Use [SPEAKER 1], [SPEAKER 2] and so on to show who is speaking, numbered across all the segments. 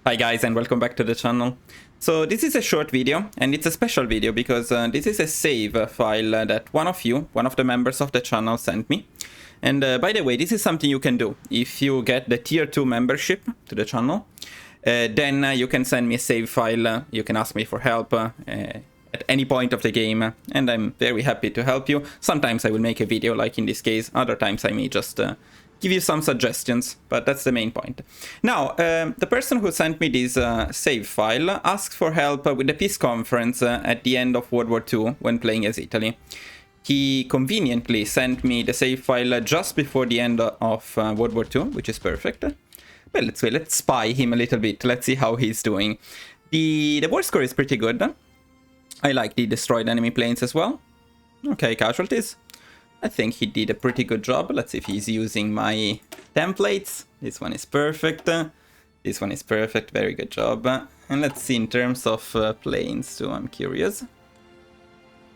[SPEAKER 1] Hi guys, and welcome back to the channel. So this is a short video, and it's a special video because this is a save file that one of the members of the channel sent me. And by the way, this is something you can do. If you get the tier 2 membership to the channel, then you can send me a save file. You can ask me for help at any point of the game, and I'm very happy to help you. Sometimes I will make a video like in this case, other times I may just give you some suggestions, but that's the main point. Now, the person who sent me this save file asked for help with the peace conference at the end of World War II when playing as Italy. He conveniently sent me the save file just before the end of World War II, which is perfect. Well, let's spy him a little bit. Let's see how he's doing. The war score is pretty good. I like the destroyed enemy planes as well. Okay, casualties. I think he did a pretty good job. Let's see if he's using my templates. This one is perfect. This one is perfect. Very good job. And let's see in terms of planes too. I'm curious.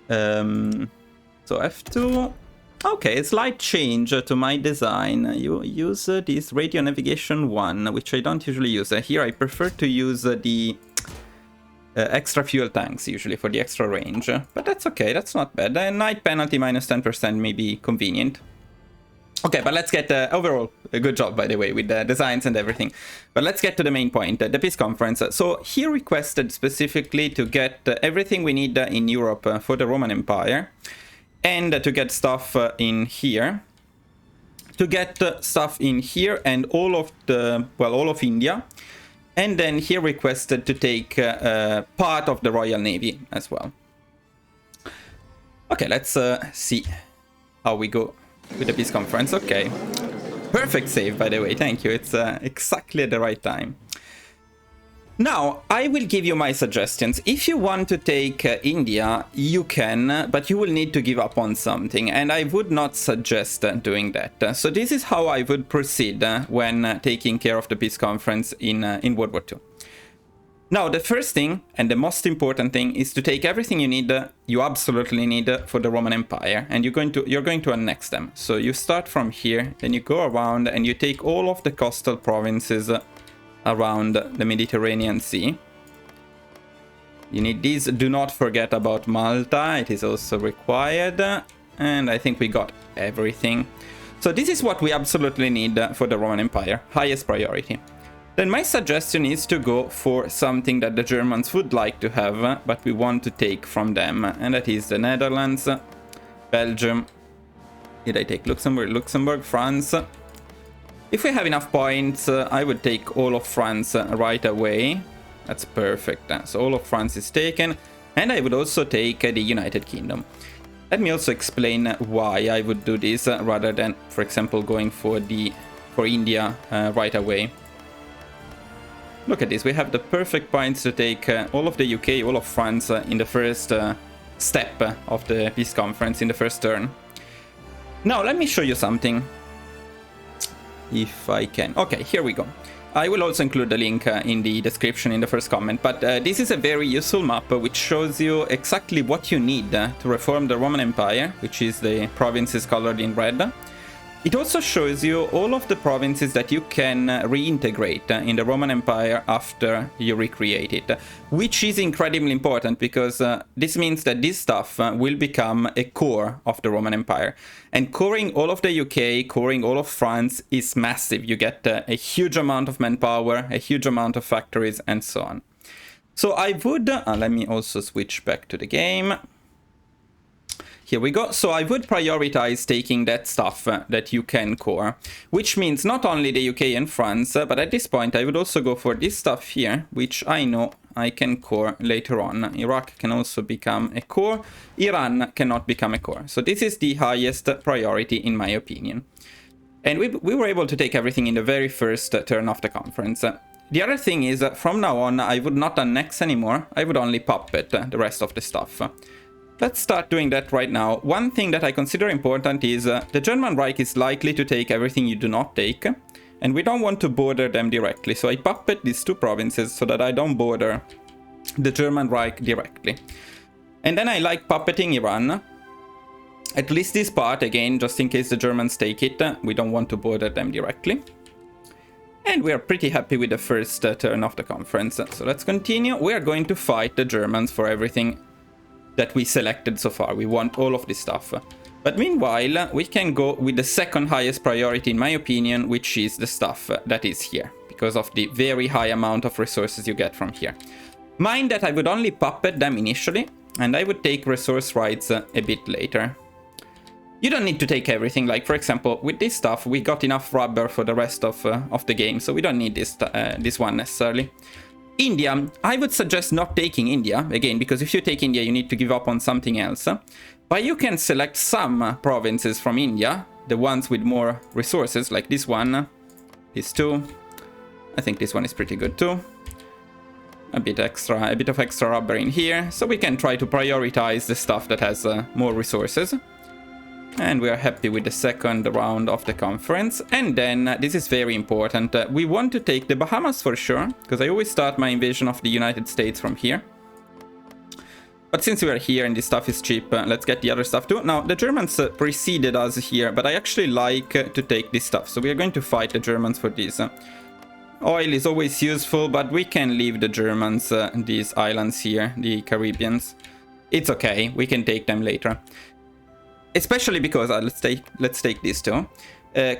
[SPEAKER 1] So F2. Okay, a slight change to my design. You use this radio navigation 1, which I don't usually use. Here I prefer to use the extra fuel tanks usually for the extra range, but that's okay, that's not bad. Night penalty minus 10% may be convenient. Okay, but let's get overall a good job, by the way, with the designs and everything. But let's get to the main point, the peace conference. So he requested specifically to get everything we need in Europe for the Roman Empire, and to get stuff in here. To get stuff in here and all of India. And then he requested to take part of the Royal Navy as well. Okay, let's see how we go with the peace conference. Okay, perfect save, by the way. Thank you. It's exactly at the right time. Now, I will give you my suggestions. If you want to take India, you can, but you will need to give up on something, and I would not suggest doing that. So this is how I would proceed when taking care of the peace conference in World War II. Now, the first thing, and the most important thing, is to take everything you need, you absolutely need for the Roman Empire, and you're going to annex them. So you start from here, then you go around, and you take all of the coastal provinces around the Mediterranean Sea. You need these. Do not forget about Malta. It is also required. And I think we got everything. So this is what we absolutely need for the Roman Empire. Highest priority. Then my suggestion is to go for something that the Germans would like to have, but we want to take from them. And that is the Netherlands, Belgium. Did I take Luxembourg? Luxembourg, France. If we have enough points, I would take all of France right away. That's perfect. So all of France is taken. And I would also take the United Kingdom. Let me also explain why I would do this rather than, for example, going for India right away. Look at this. We have the perfect points to take all of the UK, all of France in the first step of the peace conference, in the first turn. Now, let me show you something. If I can. Okay, here we go. I will also include the link in the description in the first comment, but this is a very useful map which shows you exactly what you need to reform the Roman Empire, which is the provinces colored in red. It also shows you all of the provinces that you can reintegrate in the Roman Empire after you recreate it, which is incredibly important because this means that this stuff will become a core of the Roman Empire. And coring all of the UK, coring all of France is massive. You get a huge amount of manpower, a huge amount of factories, and so on. So I would, let me also switch back to the game. Here we go. So I would prioritize taking that stuff that you can core, which means not only the UK and France, but at this point I would also go for this stuff here, which I know I can core later on. Iraq can also become a core. Iran cannot become a core. So this is the highest priority in my opinion. And we were able to take everything in the very first turn of the conference. The other thing is, from now on, I would not annex anymore. I would only puppet the rest of the stuff. Let's start doing that right now. One thing that I consider important is the German Reich is likely to take everything you do not take, and we don't want to border them directly. So I puppet these two provinces so that I don't border the German Reich directly. And then I like puppeting Iran. At least this part, again, just in case the Germans take it, we don't want to border them directly. And we are pretty happy with the first turn of the conference. So let's continue. We are going to fight the Germans for everything that we selected so far. We want all of this stuff. But meanwhile, we can go with the second highest priority, in my opinion, which is the stuff that is here, because of the very high amount of resources you get from here. Mind that I would only puppet them initially, and I would take resource rights a bit later. You don't need to take everything. Like, for example, with this stuff, we got enough rubber for the rest of the game, so we don't need this one necessarily. India, I would suggest not taking India, again, because if you take India, you need to give up on something else. But you can select some provinces from India, the ones with more resources, like this one, these two. I think this one is pretty good too. A bit of extra rubber in here, so we can try to prioritize the stuff that has more resources. And we are happy with the second round of the conference. And then, this is very important, we want to take the Bahamas for sure, because I always start my invasion of the United States from here. But since we are here and this stuff is cheap, let's get the other stuff too. Now, the Germans preceded us here, but I actually like to take this stuff. So we are going to fight the Germans for this. Oil is always useful, but we can leave the Germans these islands here, the Caribbeans. It's okay, we can take them later. Especially because, let's take this too.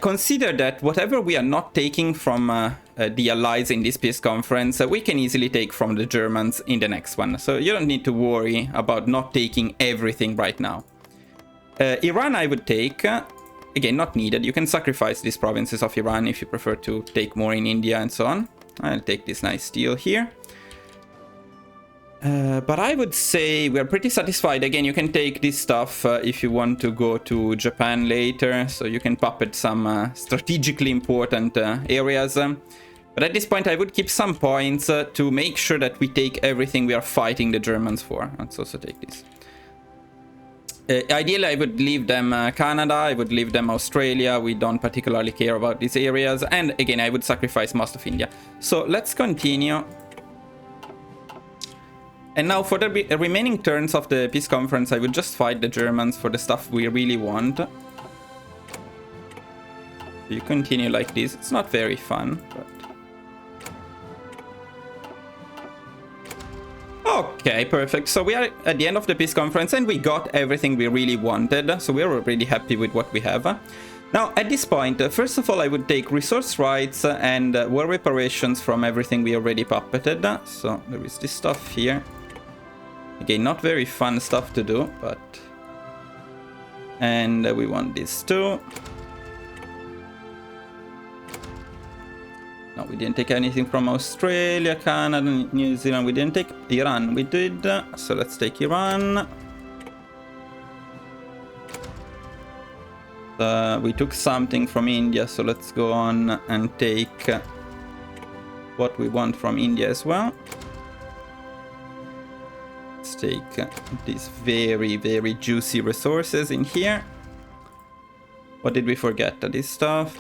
[SPEAKER 1] Consider that whatever we are not taking from the allies in this peace conference, we can easily take from the Germans in the next one. So you don't need to worry about not taking everything right now. Iran I would take. Again, not needed. You can sacrifice these provinces of Iran if you prefer to take more in India and so on. I'll take this nice steel here. But I would say we're pretty satisfied. Again, you can take this stuff if you want to go to Japan later. So you can puppet some strategically important areas. But at this point, I would keep some points to make sure that we take everything we are fighting the Germans for. Let's also take this. Ideally, I would leave them Canada, I would leave them Australia. We don't particularly care about these areas. And again, I would sacrifice most of India. So let's continue. And now for the remaining turns of the peace conference, I would just fight the Germans for the stuff we really want. You continue like this. It's not very fun, but... Okay, perfect. So we are at the end of the peace conference and we got everything we really wanted. So we are really happy with what we have. Now, at this point, first of all, I would take resource rights and war reparations from everything we already puppeted. So there is this stuff here. Again, not very fun stuff to do, but... And we want this too. No, we didn't take anything from Australia, Canada, New Zealand. We didn't take Iran. We did. So let's take Iran. We took something from India, so let's go on and take what we want from India as well. Let's take these very, very juicy resources in here. What did we forget? This stuff.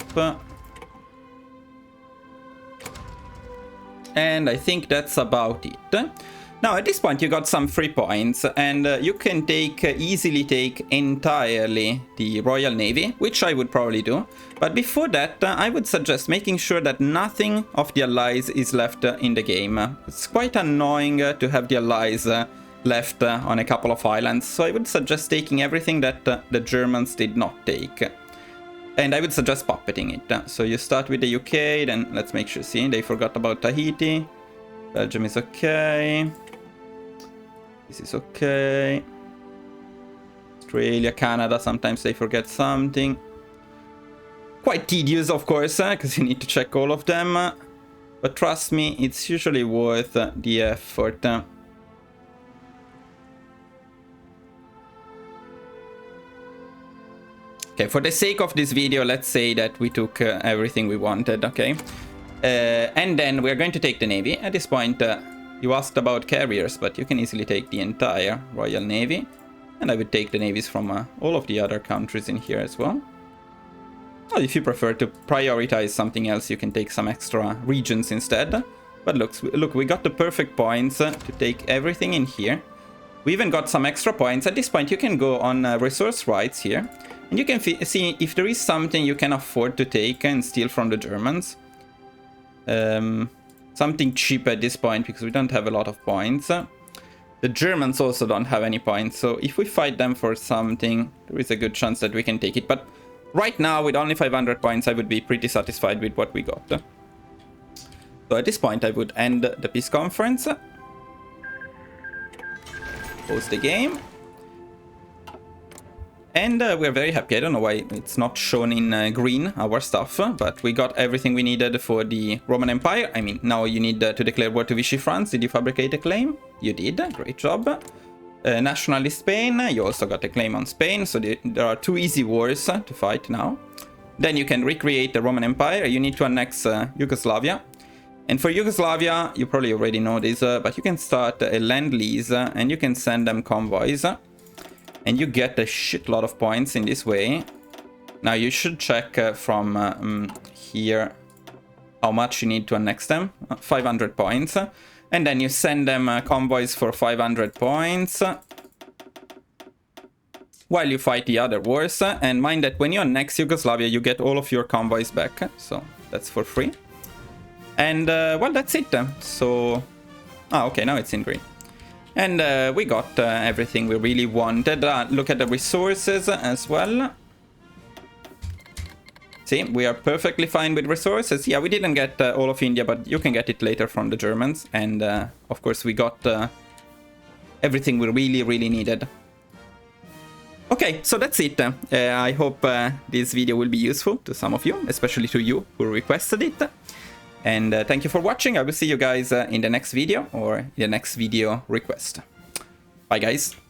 [SPEAKER 1] And I think that's about it. Now, at this point, you got some free points, and you can easily take entirely the Royal Navy, which I would probably do. But before that, I would suggest making sure that nothing of the allies is left in the game. It's quite annoying to have the allies left on a couple of islands, so I would suggest taking everything that the Germans did not take. And I would suggest puppeting it. So you start with the UK, then let's make sure, see, they forgot about Tahiti. Belgium is okay. This is okay. Australia, Canada, sometimes they forget something. Quite tedious, of course, because you need to check all of them. But trust me, it's usually worth the effort. Okay, for the sake of this video, let's say that we took everything we wanted, okay? And then we're going to take the Navy. At this point, you asked about carriers, but you can easily take the entire Royal Navy. And I would take the navies from all of the other countries in here as well. Well, if you prefer to prioritize something else, you can take some extra regions instead. But look, we got the perfect points to take everything in here. We even got some extra points. At this point, you can go on resource rights here. And you can see if there is something you can afford to take and steal from the Germans. something cheap at this point because we don't have a lot of points. The Germans also don't have any points, so if we fight them for something, there is a good chance that we can take it. But right now, with only 500 points, I would be pretty satisfied with what we got. So at this point, I would end the peace conference. Pause the game. And we're very happy. I don't know why it's not shown in green, our stuff, but we got everything we needed for the Roman Empire. I mean, now you need to declare war to Vichy France. Did you fabricate a claim? You did. Great job. Nationalist Spain. You also got a claim on Spain. So there are 2 easy wars to fight now. Then you can recreate the Roman Empire. You need to annex Yugoslavia. And for Yugoslavia, you probably already know this, but you can start a land lease and you can send them convoys. And you get a shitload of points in this way. Now you should check from here how much you need to annex them. 500 points. And then you send them convoys for 500 points. While you fight the other wars. And mind that when you annex Yugoslavia, you get all of your convoys back. So that's for free. And well, that's it. So, okay, now it's in green. And we got everything we really wanted. Look at the resources as well. See, we are perfectly fine with resources. Yeah, we didn't get all of India, but you can get it later from the Germans. And of course, we got everything we really, really needed. Okay, so that's it. I hope this video will be useful to some of you, especially to you who requested it. And thank you for watching. I will see you guys in the next video or in the next video request. Bye, guys.